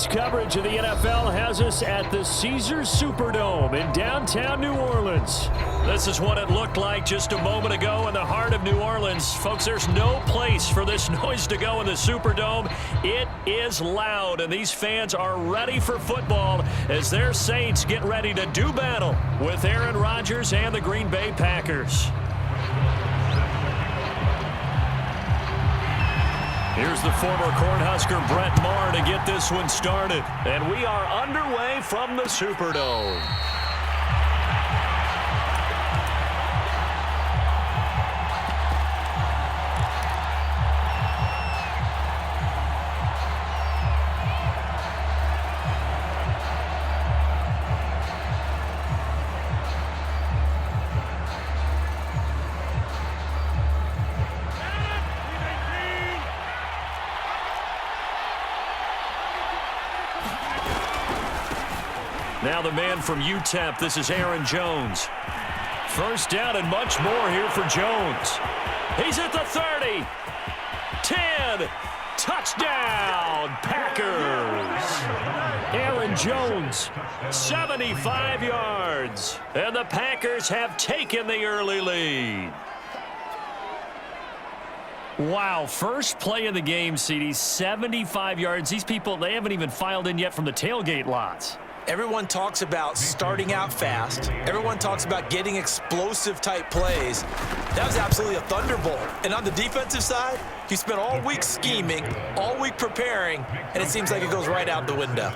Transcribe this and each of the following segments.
Coverage of the NFL has us at the Caesars Superdome in downtown New Orleans. This is what it looked like just a moment ago in the heart of New Orleans. Folks, there's no place for this noise to go in the Superdome. It is loud, and these fans are ready for football as their Saints get ready to do battle with Aaron Rodgers and the Green Bay Packers. Here's the former Cornhusker Brett Maher to get this one started. And we are underway from the Superdome. Now the man from UTEP, this is Aaron Jones. First down and much more here for Jones. He's at the 30. 10. Touchdown, Packers. Aaron Jones, 75 yards. And the Packers have taken the early lead. Wow, first play of the game, CD, 75 yards. These people, they haven't even filed in yet from the tailgate lots. Everyone talks about starting out fast. Everyone talks about getting explosive-type plays. That was absolutely a thunderbolt. And on the defensive side, you spent all week scheming, all week preparing, and it seems like it goes right out the window.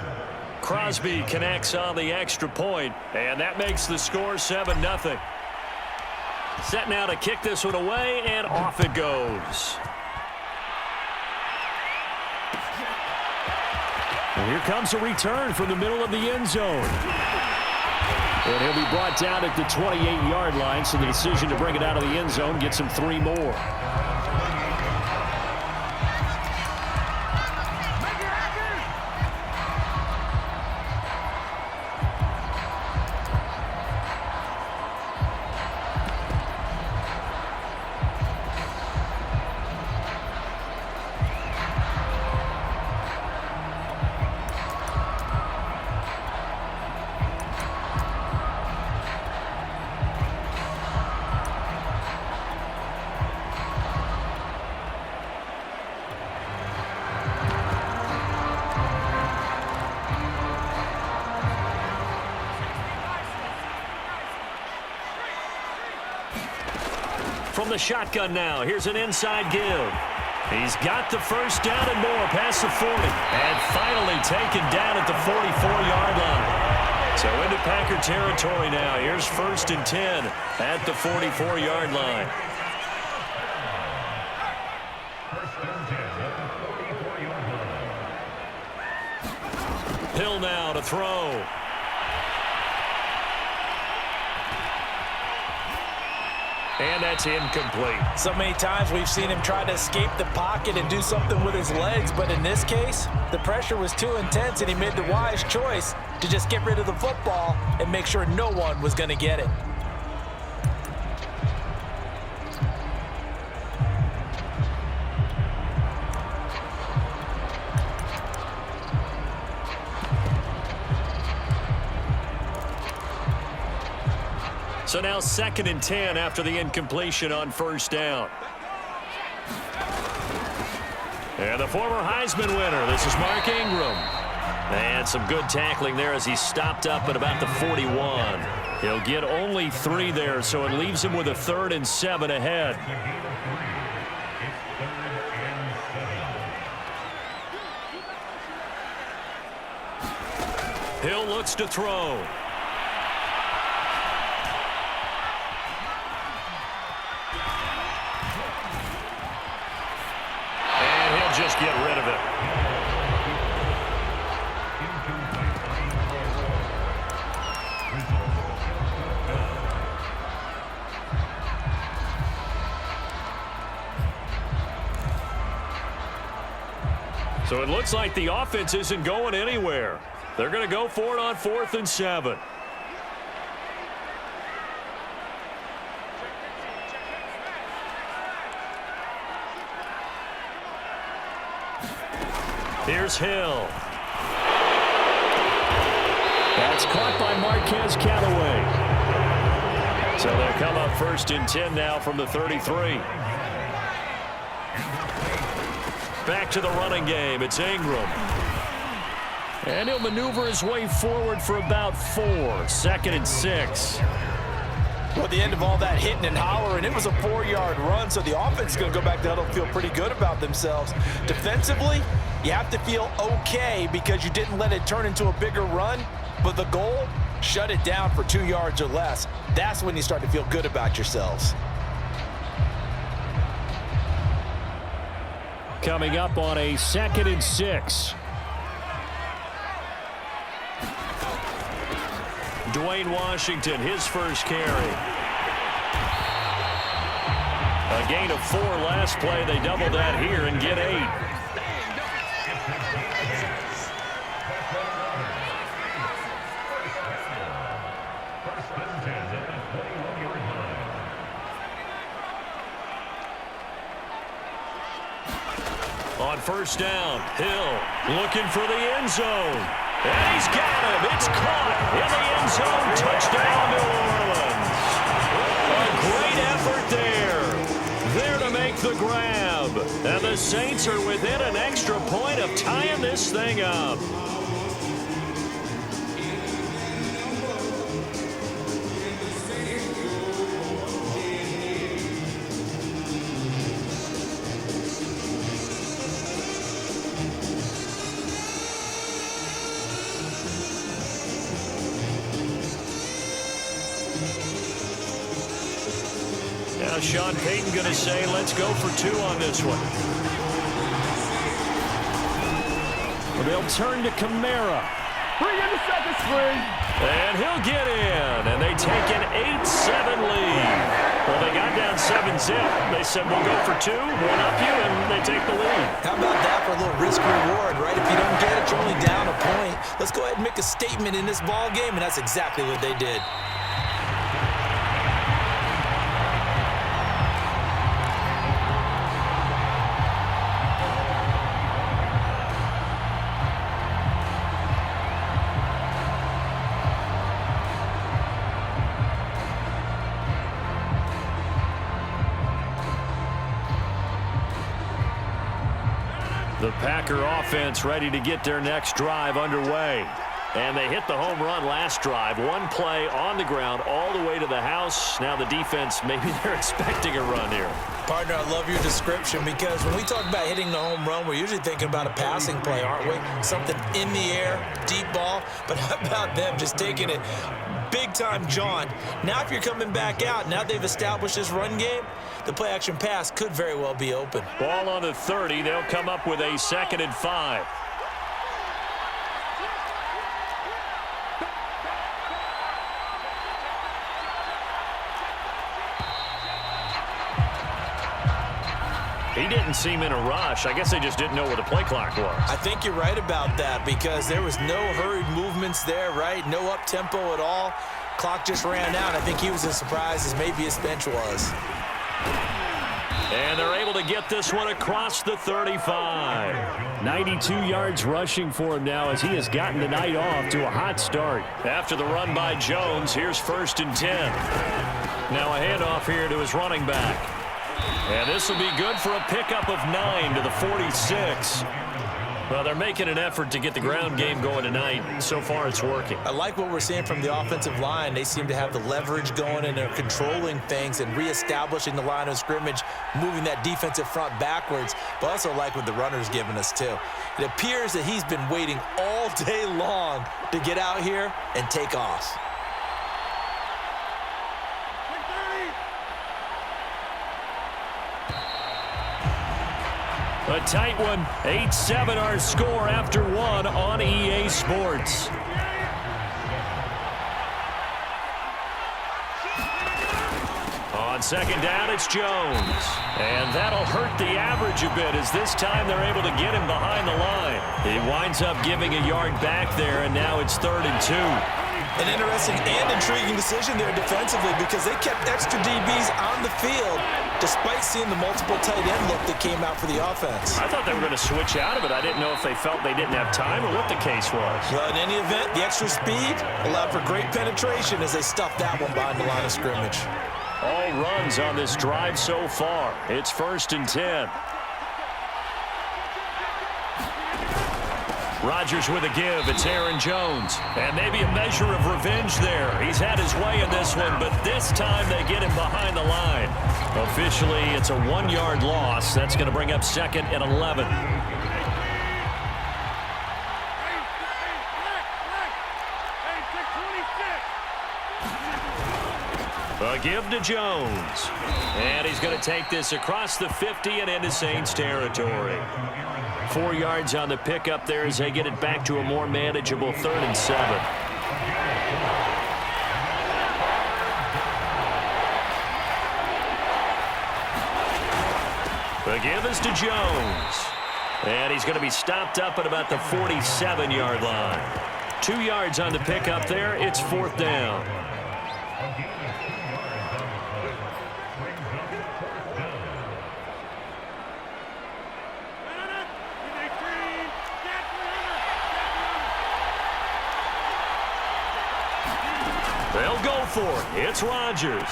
Crosby connects on the extra point, and that makes the score 7-0. Set now to kick this one away, and off it goes. And here comes a return from the middle of the end zone. And he'll be brought down at the 28-yard line, so the decision to bring it out of the end zone gets him 3 more. From the shotgun now, here's an inside give. He's got the first down and more past the 40. And finally taken down at the 44-yard line. So into Packer territory now. Here's 1st and 10 at the 44-yard line. Hill now to throw. And that's incomplete. So many times we've seen him try to escape the pocket and do something with his legs, but in this case, the pressure was too intense and he made the wise choice to just get rid of the football and make sure no one was going to get it. So now 2nd and 10 after the incompletion on 1st down. And the former Heisman winner, this is Mark Ingram. And some good tackling there as he stopped up at about the 41. He'll get only 3 there, so it leaves him with a 3rd and 7 ahead. Hill looks to throw. Just get rid of it. So it looks like the offense isn't going anywhere. They're going to go for it on 4th and 7. Here's Hill. It's caught by Marquez Callaway. So they'll come up 1st and 10 now from the 33. Back to the running game. It's Ingram. And he'll maneuver his way forward for about 4. 2nd and 6. Well, at the end of all that hitting and hollering, it was a 4-yard run, so the offense is going to go back to huddle and feel pretty good about themselves. Defensively, you have to feel okay because you didn't let it turn into a bigger run, but the goal, shut it down for 2 yards or less. That's when you start to feel good about yourselves. Coming up on a 2nd and 6. Dwayne Washington, his first carry. A gain of 4 last play. They double that here and get 8. On 1st down, Hill looking for the end zone. And he's got him. It's caught in the end zone. Touchdown, New Orleans. A great effort there. There to make the grab. And the Saints are within an extra point of tying this thing up. Now Sean Payton going to say, let's go for 2 on this one. Well, they'll turn to Kamara. Bring in the second string. And he'll get in. And they take an 8-7 lead. Well, they got down 7-zip. They said, we'll go for 2, one up you, and they take the lead. How about that for a little risk-reward, right? If you don't get it, you're only down a point. Let's go ahead and make a statement in this ball game, and that's exactly what they did. The Packer offense ready to get their next drive underway. And they hit the home run last drive. 1 play on the ground all the way to the house. Now the defense, maybe they're expecting a run here. Partner, I love your description because when we talk about hitting the home run, we're usually thinking about a passing play, aren't we? Something in the air, deep ball. But how about them just taking it big-time jaunt? Now if you're coming back out, now they've established this run game, the play-action pass could very well be open. Ball on the 30. They'll come up with a 2nd and 5. He didn't seem in a rush. I guess they just didn't know where the play clock was. I think you're right about that because there was no hurried movements there, right? No up-tempo at all. Clock just ran out. I think he was as surprised as maybe his bench was. And they're able to get this one across the 35. 92 yards rushing for him now as he has gotten the night off to a hot start. After the run by Jones, here's 1st and 10. Now a handoff here to his running back. And this will be good for a pickup of 9 to the 46. Well, they're making an effort to get the ground game going tonight. So far, it's working. I like what we're seeing from the offensive line. They seem to have the leverage going, and they're controlling things and reestablishing the line of scrimmage, moving that defensive front backwards. But I also like what the runner's giving us, too. It appears that he's been waiting all day long to get out here and take off. A tight one, 8-7 our score after 1 on EA Sports. On 2nd down, it's Jones. And that'll hurt the average a bit as this time they're able to get him behind the line. He winds up giving a yard back there, and now it's 3rd and 2. An interesting and intriguing decision there defensively because they kept extra DBs on the field despite seeing the multiple tight end look that came out for the offense. I thought they were going to switch out of it. I didn't know if they felt they didn't have time or what the case was. Well, in any event, the extra speed allowed for great penetration as they stuffed that one behind the line of scrimmage. All runs on this drive so far. It's 1st and 10. Rodgers with a give. It's Aaron Jones. And maybe a measure of revenge there. He's had his way in this one, but this time they get him behind the line. Officially, it's a 1-yard loss. That's going to bring up 2nd and 11. A give to Jones. And he's going to take this across the 50 and into Saints territory. 4 yards on the pickup there as they get it back to a more manageable 3rd and 7. The give is to Jones. And he's going to be stopped up at about the 47-yard line. 2 yards on the pickup there. It's 4th down. They'll go for it. It's Rodgers.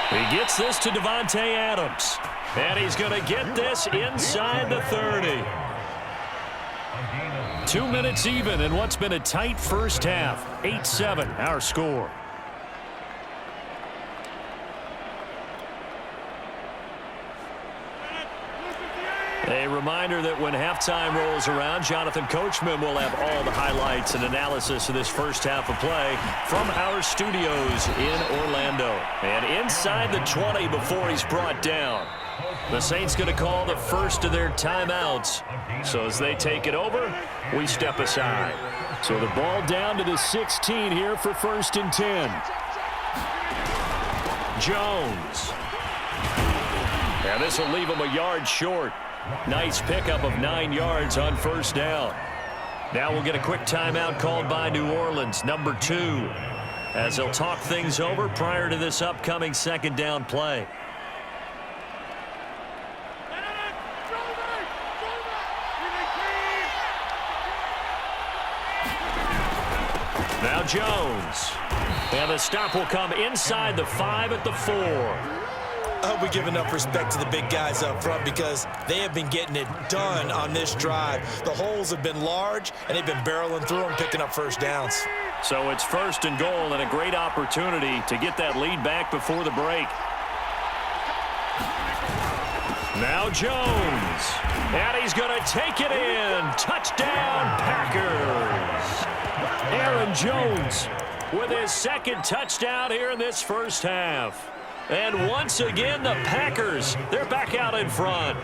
He gets this to Davante Adams. And he's going to get this inside the 30. 2 minutes even in what's been a tight first half. 8-7 our score. A reminder that when halftime rolls around, Jonathan Coachman will have all the highlights and analysis of this first half of play from our studios in Orlando. And inside the 20 before he's brought down. The Saints going to call the first of their timeouts. So as they take it over, we step aside. So the ball down to the 16 here for 1st and 10. Jones. And this will leave him a yard short. Nice pickup of 9 yards on 1st down. Now we'll get a quick timeout called by New Orleans, number 2, as they'll talk things over prior to this upcoming 2nd down play. Now Jones. And the stop will come inside the 5 at the 4. I hope we give enough respect to the big guys up front because they have been getting it done on this drive. The holes have been large, and they've been barreling through them, picking up first downs. So it's 1st and goal and a great opportunity to get that lead back before the break. Now Jones. And he's going to take it in. Touchdown, Packers. Aaron Jones with his 2nd touchdown here in this first half. And once again, the Packers, they're back out in front.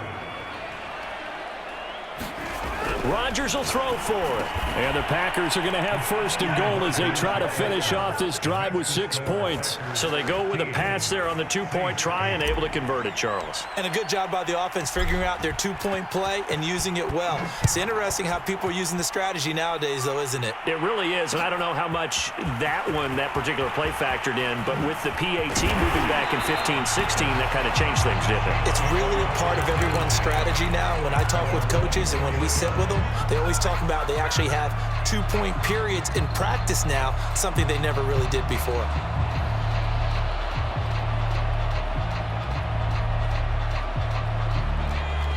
Rodgers will throw for it. And the Packers are going to have 1st and goal as they try to finish off this drive with 6 points. So they go with a pass there on the 2-point try and able to convert it, Charles. And a good job by the offense figuring out their 2-point play and using it well. It's interesting how people are using the strategy nowadays, though, isn't it? It really is, and I don't know how much that particular play factored in, but with the PAT moving back in 15-16, that kind of changed things, didn't it? It's really a part of everyone's strategy now. When I talk with coaches and when we sit with them, they always talk about they actually have 2-point periods in practice now, something they never really did before.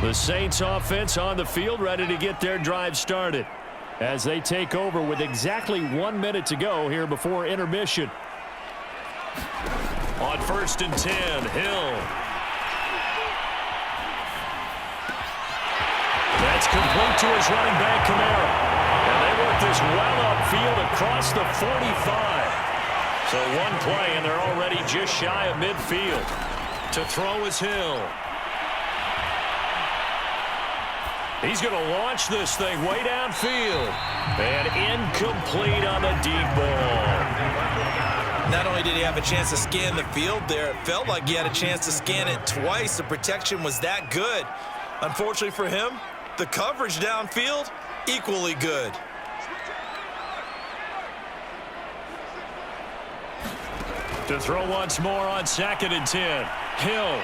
The Saints offense on the field ready to get their drive started as they take over with exactly 1 minute to go here before intermission. On 1st and 10, Hill. That's complete to his running back, Kamara. And they work this well upfield across the 45. So one play, and they're already just shy of midfield. To throw is Hill. He's going to launch this thing way downfield. And incomplete on the deep ball. Not only did he have a chance to scan the field there, it felt like he had a chance to scan it twice. The protection was that good. Unfortunately for him, the coverage downfield, equally good. To throw once more on 2nd and 10. Hill.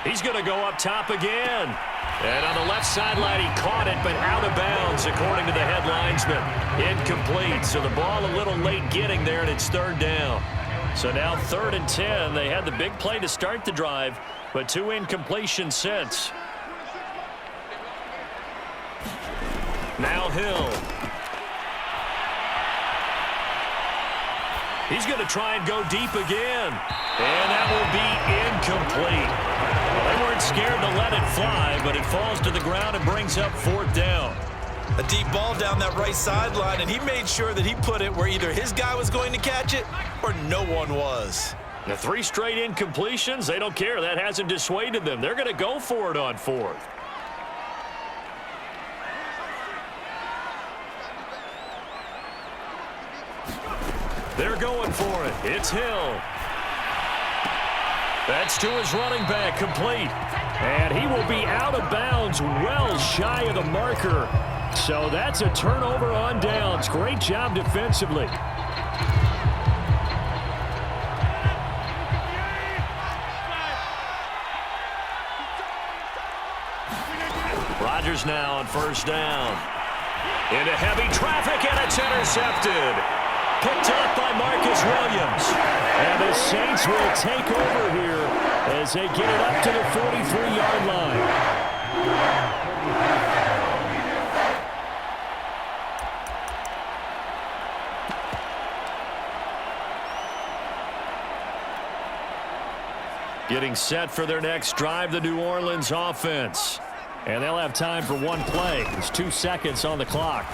He's going to go up top again. And on the left sideline, he caught it, but out of bounds, according to the head linesman. Incomplete, so the ball a little late getting there, and it's 3rd down. So now 3rd and 10. They had the big play to start the drive, but 2 incompletions since. Now Hill. He's going to try and go deep again. And that will be incomplete. Well, they weren't scared to let it fly, but it falls to the ground and brings up 4th down. A deep ball down that right sideline, and he made sure that he put it where either his guy was going to catch it or no one was. The 3 straight incompletions, they don't care. That hasn't dissuaded them. They're going to go for it on 4th. They're going for it. It's Hill. That's to his running back, complete. And he will be out of bounds, well shy of the marker. So that's a turnover on downs. Great job defensively. Rodgers now on 1st down. Into heavy traffic, and it's intercepted. Picked up by Marcus Williams. And the Saints will take over here as they get it up to the 43-yard line. Getting set for their next drive, the New Orleans offense. And they'll have time for one play. There's 2 seconds on the clock.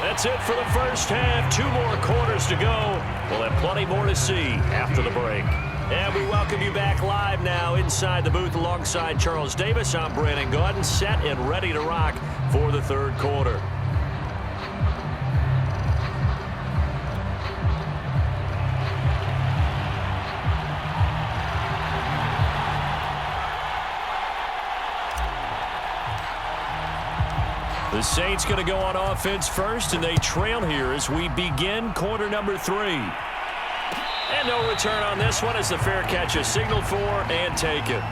That's it for the first half. 2 more quarters to go. We'll have plenty more to see after the break. And we welcome you back live now inside the booth alongside Charles Davis. I'm Brandon Gaudin, set and ready to rock for the 3rd quarter. The Saints going to go on offense first, and they trail here as we begin quarter number 3. And no return on this one as the fair catch is signaled for and taken.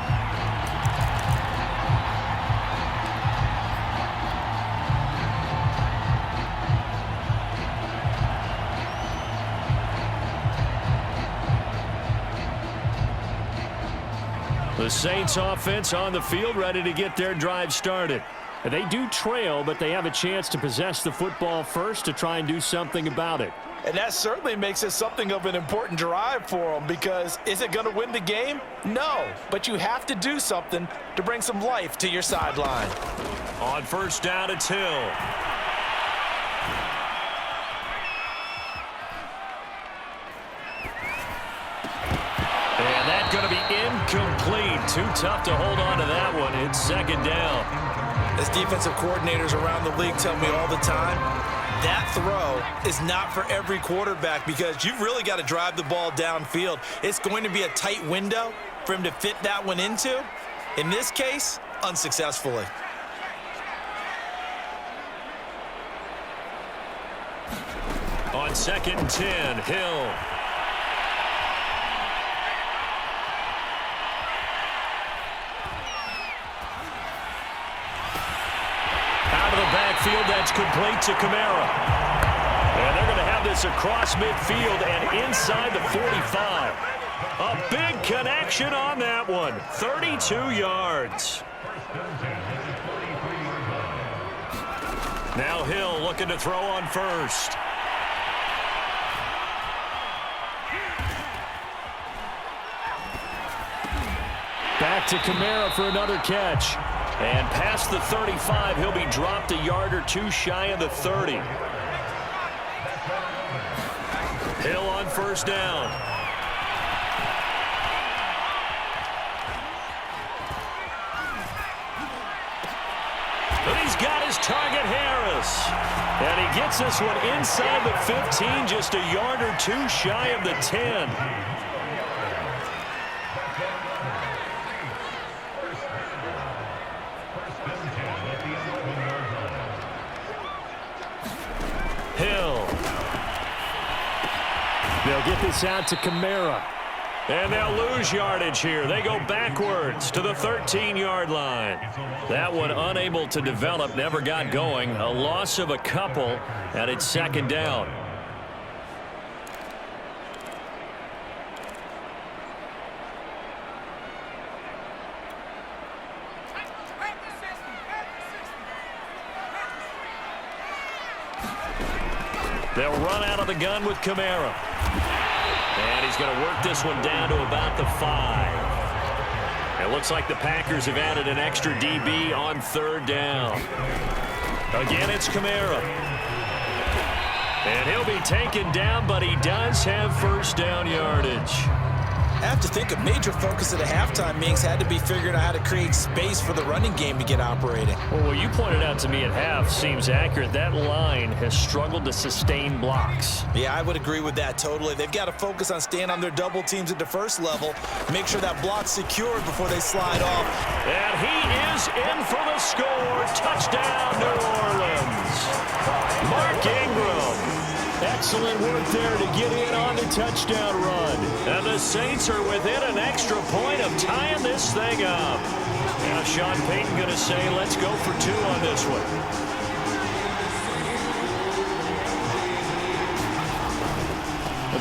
The Saints offense on the field ready to get their drive started. They do trail, but they have a chance to possess the football first to try and do something about it. And that certainly makes it something of an important drive for them, because is it going to win the game? No, but you have to do something to bring some life to your sideline. On 1st down, it's Hill. And that's going to be incomplete. Too tough to hold on to that one. It's 2nd down. As defensive coordinators around the league tell me all the time, that throw is not for every quarterback, because you've really got to drive the ball downfield. It's going to be a tight window for him to fit that one into. In this case, unsuccessfully. On 2nd and 10, Hill. Backfield, that's complete to Kamara. And they're going to have this across midfield and inside the 45. A big connection on that one. 32 yards. Now Hill looking to throw on 1st. Back to Kamara for another catch. And past the 35, he'll be dropped a yard or 2 shy of the 30. Hill on 1st down. But he's got his target, Harris. And he gets this one inside the 15, just a yard or 2 shy of the 10. Hill. They'll get this out to Kamara. And they'll lose yardage here. They go backwards to the 13-yard line. That one unable to develop, never got going. A loss of a couple, and it's second down. They'll run out of the gun with Kamara. And he's going to work this one down to about the 5. It looks like the Packers have added an extra DB on third down. Again, it's Kamara. And he'll be taken down, but he does have first down yardage. I have to think a major focus of the halftime meetings had to be figuring out how to create space for the running game to get operating. Well, what you pointed out to me at half seems accurate. That line has struggled to sustain blocks. Yeah, I would agree with that totally. They've got to focus on staying on their double teams at the first level, make sure that block's secured before they slide off. And he is in for the score. Touchdown, New Orleans. Mark Ingram. Excellent work there to get in on the touchdown run. And the Saints are within an extra point of tying this thing up. Now Sean Payton going to say, let's go for 2 on this one.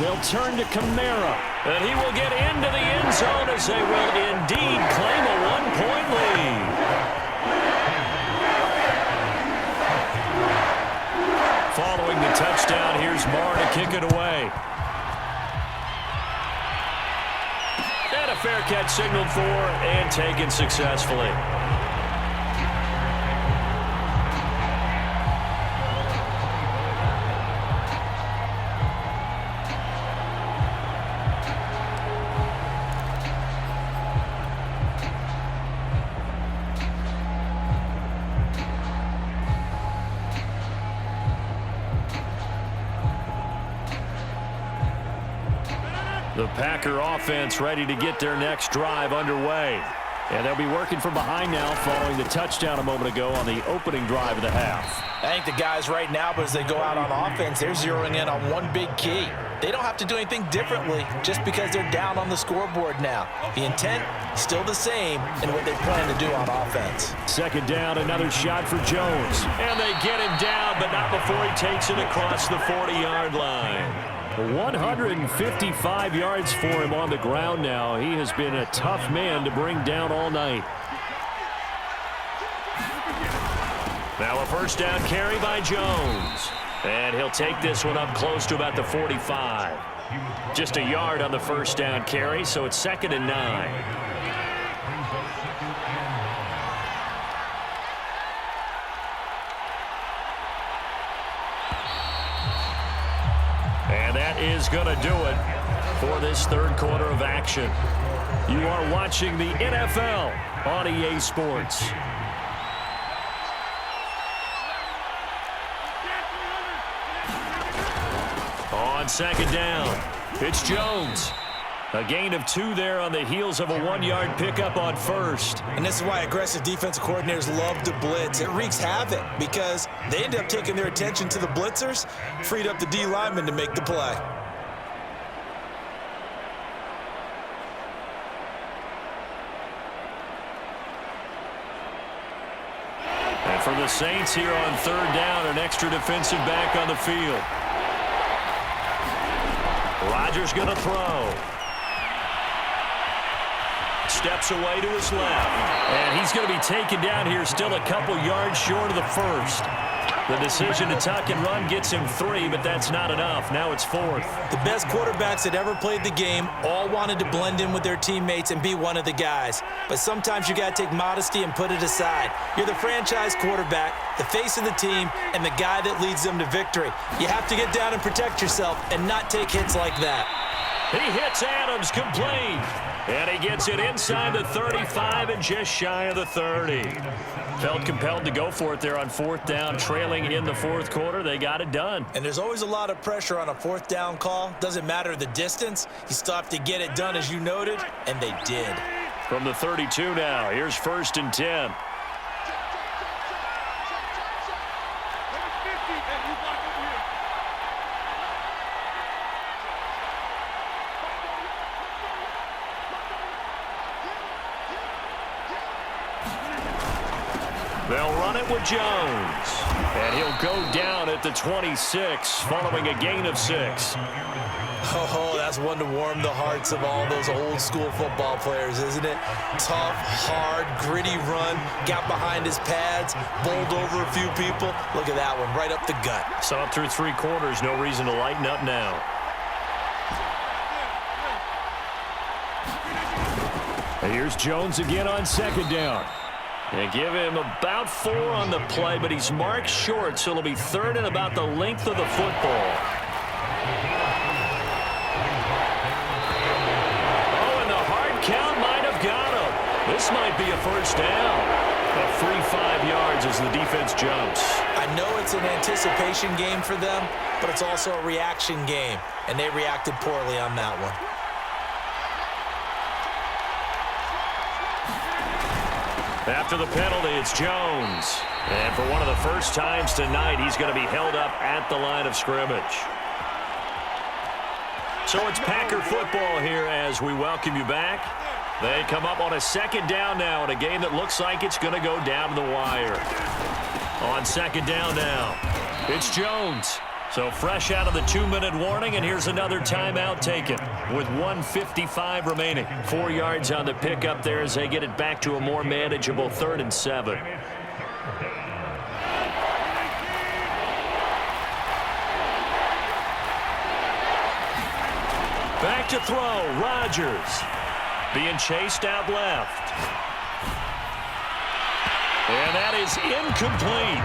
They'll turn to Kamara. And he will get into the end zone as they will indeed claim a 1-point lead. Following the touchdown, here's Marr to kick it away. And a fair catch signaled for and taken successfully. The Packer offense ready to get their next drive underway. And they'll be working from behind now following the touchdown a moment ago on the opening drive of the half. I think the guys right now, but as they go out on offense, they're zeroing in on one big key. They don't have to do anything differently just because they're down on the scoreboard now. The intent, still the same in what they plan to do on offense. Second down, another shot for Jones. And they get him down, but not before he takes it across the 40-yard line. 155 yards for him on the ground now. He has been a tough man to bring down all night. Now a first down carry by Jones. And he'll take this one up close to about the 45. Just a yard on the first down carry, so it's 2nd and 9. And that is going to do it for this third quarter of action. You are watching the NFL on EA Sports. On second down, it's Jones. A gain of 2 there on the heels of a 1-yard pickup on first. And this is why aggressive defensive coordinators love to blitz. It wreaks havoc because they end up taking their attention to the blitzers, freed up the D lineman to make the play. And for the Saints here on third down, an extra defensive back on the field. Rodgers going to throw. Steps away to his left. And he's going to be taken down here still a couple yards short of the first. The decision to tuck and run gets him 3, but that's not enough. Now it's 4th. The best quarterbacks that ever played the game all wanted to blend in with their teammates and be one of the guys. But sometimes you got to take modesty and put it aside. You're the franchise quarterback, the face of the team, and the guy that leads them to victory. You have to get down and protect yourself and not take hits like that. He hits Adams complete. And he gets it inside the 35 and just shy of the 30. Felt compelled to go for it there on 4th down, trailing in the 4th quarter. They got it done. And there's always a lot of pressure on a 4th down call. Doesn't matter the distance. You still have to get it done, as you noted, and they did. From the 32 now, here's 1st and 10. They'll run it with Jones. And he'll go down at the 26 following a gain of 6. Oh, that's one to warm the hearts of all those old school football players, isn't it? Tough, hard, gritty run, got behind his pads, bowled over a few people. Look at that one, right up the gut. Saw it through 3 quarters, no reason to lighten up now. And here's Jones again on 2nd down. They give him about 4 on the play, but he's marked short, so it'll be 3rd and about the length of the football. Oh, and the hard count might have got him. This might be a 1st down. A free 5 yards as the defense jumps. I know it's an anticipation game for them, but it's also a reaction game, and they reacted poorly on that one. After the penalty, it's Jones. And for one of the first times tonight, he's going to be held up at the line of scrimmage. So it's Packer football here as we welcome you back. They come up on a 2nd down now in a game that looks like it's going to go down to the wire. On 2nd down now, it's Jones. So fresh out of the 2-minute warning, and here's another timeout taken with 1:55 remaining. 4 yards on the pickup there as they get it back to a more manageable 3rd and 7. Back to throw, Rodgers. Being chased out left. And that is incomplete.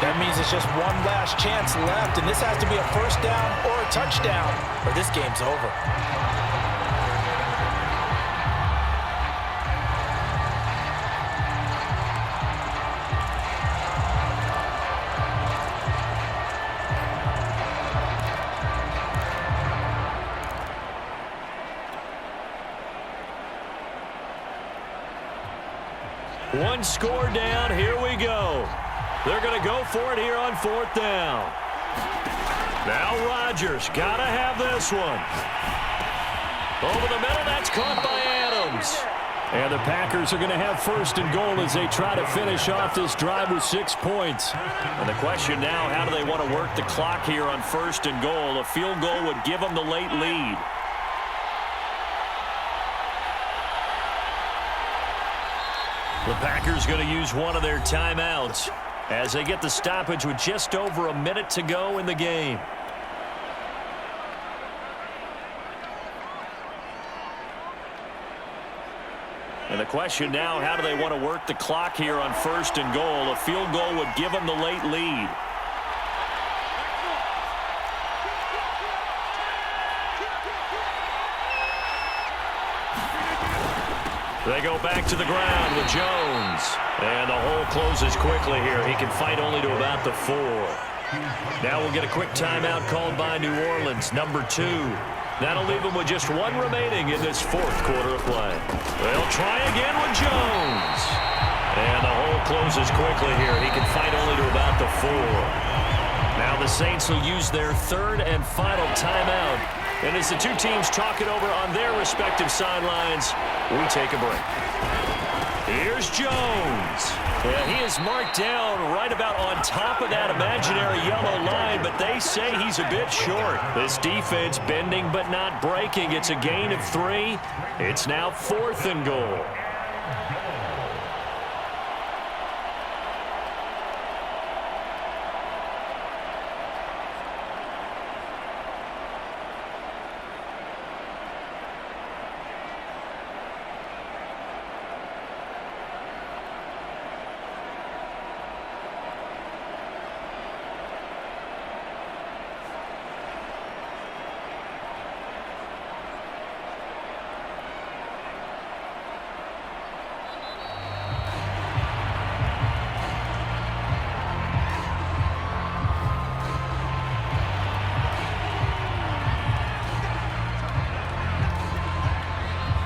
That means it's just one last chance left, and this has to be a 1st down or a touchdown, or this game's over. One score down, here we go. They're going to go for it here on 4th down. Now Rodgers, got to have this one. Over the middle, that's caught by Adams. And the Packers are going to have 1st and goal as they try to finish off this drive with 6 points. And the question now, how do they want to work the clock here on 1st and goal? A field goal would give them the late lead. The Packers going to use one of their timeouts as they get the stoppage with just over a minute to go in the game. And the question now, how do they want to work the clock here on 1st and goal? A field goal would give them the late lead. They go back to the ground with Jones. And the hole closes quickly here. He can fight only to about the 4. Now we'll get a quick timeout called by New Orleans, number 2. That'll leave them with just 1 remaining in this 4th quarter of play. They'll try again with Jones. And the hole closes quickly here. He can fight only to about the 4. Now the Saints will use their 3rd and final timeout. And as the 2 teams talk it over on their respective sidelines, we take a break. Here's Jones. Yeah, he is marked down right about on top of that imaginary yellow line, but they say he's a bit short. This defense bending but not breaking. It's a gain of 3. It's now 4th and goal.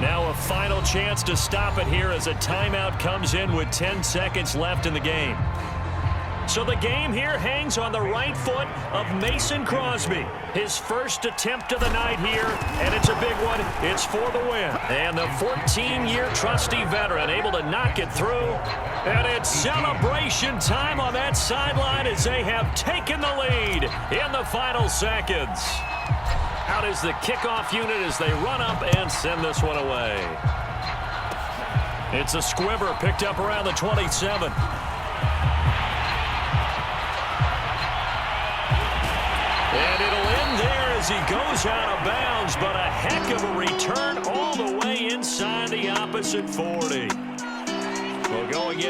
Now a final chance to stop it here as a timeout comes in with 10 seconds left in the game. So the game here hangs on the right foot of Mason Crosby. His first attempt of the night here, and it's a big one. It's for the win. And the 14-year trusty veteran able to knock it through. And it's celebration time on that sideline as they have taken the lead in the final seconds. Out is the kickoff unit as they run up and send this one away. It's a squibber picked up around the 27. And it'll end there as he goes out of bounds, but a heck of a return all the way inside the opposite 40. Well, going in.